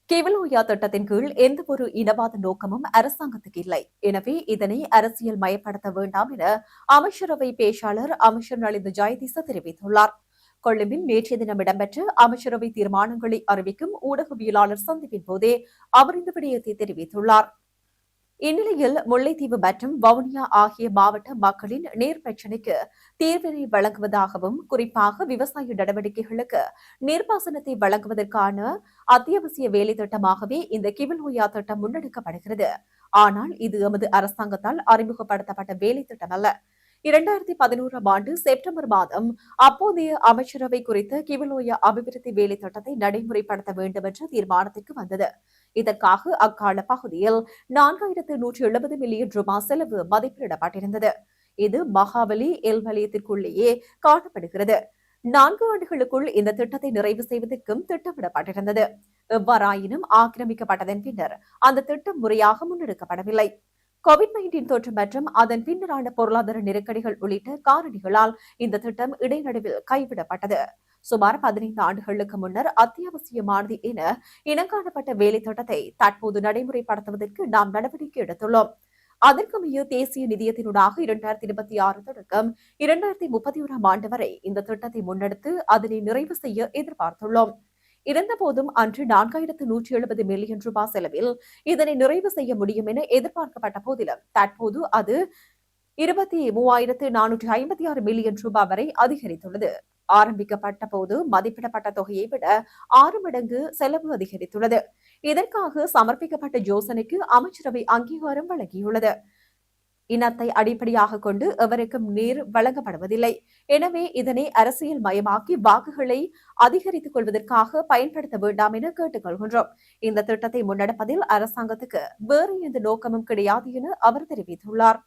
கிவலோயா திட்டத்தின் கீழ் எந்தவொரு இனவாத நோக்கமும் அரசாங்கத்துக்கு இல்லை. எனவே இதனை அரசியல் மயப்படுத்த வேண்டாம் என அமைச்சரவை பேச்சாளர் அமைச்சர் நலிந்த ஜெயதிச தெரிவித்துள்ளார். கொழும்பில் நேற்றைய தினம் இடம்பெற்ற அமைச்சரவை தீர்மானங்களை அறிவிக்கும் ஊடகவியலாளர் சந்திப்பின் போதே அவர் இந்த விடயத்தை தெரிவித்துள்ளார். இந்நிலையில் முல்லைத்தீவு மற்றும் வவுனியா ஆகிய மாவட்ட மக்களின் நீர் பிரச்சினைக்கு தீர்வினை வழங்குவதாகவும், குறிப்பாக விவசாய நடவடிக்கைகளுக்கு நீர்ப்பாசனத்தை வழங்குவதற்கான அத்தியாவசிய வேலை திட்டமாகவே இந்த கிவலோயா திட்டம் முன்னெடுக்கப்படுகிறது. ஆனால் இது எமது அரசாங்கத்தால் அறிமுகப்படுத்தப்பட்ட வேலை திட்டம் அல்ல. 2011ஆம் ஆண்டு செப்டம்பர் மாதம் அப்போதைய அமைச்சரவை குறித்த கிவலோயா அபிவிருத்தி வேலை திட்டத்தை நடைமுறைப்படுத்த வேண்டும் என்ற தீர்மானத்திற்கு வந்தது. இதற்காக அக்கால பகுதியில் 4170 மில்லியன் ரூபாய் செலவு மதிப்பிடப்பட்டிருந்தது. இது மகாவலி எல் வலயத்திற்குள்ளேயே காணப்படுகிறது. 4 ஆண்டுகளுக்குள் இந்த திட்டத்தை நிறைவு செய்வதற்கும் திட்டமிடப்பட்டிருந்தது. எவ்வாறாயினும் ஆக்கிரமிக்கப்பட்டதன் பின்னர் அந்த திட்டம் முறையாக முன்னெடுக்கப்படவில்லை. கோவிட்-19 தொற்று மற்றும் அதன் பின்னரான பொருளாதார நெருக்கடிகள் உள்ளிட்ட காரணிகளால் இந்த திட்டம் இடைநடுவில் கைவிடப்பட்டது. சுமார் 15 ஆண்டுகளுக்கு முன்னர் அத்தியாவசியமானது என இனங்காணப்பட்ட வேலை திட்டத்தை தற்போது நடைமுறைப்படுத்துவதற்கு நாம் நடவடிக்கை எடுத்துள்ளோம். அதற்கமைய தேசிய நிதியத்தினூடாக 2026 தொடக்கம் 2031ஆம் ஆண்டு வரை இந்த திட்டத்தை முன்னெடுத்து அதனை நிறைவு செய்ய எதிர்பார்த்துள்ளோம். இருந்தபோதும் அன்று 4170 மில்லியன் ரூபாய் செலவில் இதனை நிறைவு செய்ய முடியும் என எதிர்பார்க்கப்பட்ட போதிலும் தற்போது அது 23,456 மில்லியன் ரூபாய் வரை அதிகரித்துள்ளது. ஆரம்பிக்கப்பட்ட போது மதிப்பிடப்பட்ட தொகையை விட 6 மடங்கு செலவு அதிகரித்துள்ளது. இதற்காக சமர்ப்பிக்கப்பட்ட யோசனைக்கு அமைச்சரவை அங்கீகாரம் வழங்கியுள்ளது. இனத்தை அடிப்படையாக கொண்டு எவருக்கும் நீர் வழங்கப்படுவதில்லை. எனவே இதனை அரசியல் மயமாக்கி வாக்குகளை அதிகரித்துக் கொள்வதற்காக பயன்படுத்த வேண்டாம் என கேட்டுக் கொள்கின்றோம். இந்த திட்டத்தை முன்னெடுப்பதில் அரசாங்கத்துக்கு வேறு எந்த நோக்கமும் கிடையாது என அவர் தெரிவித்துள்ளார்.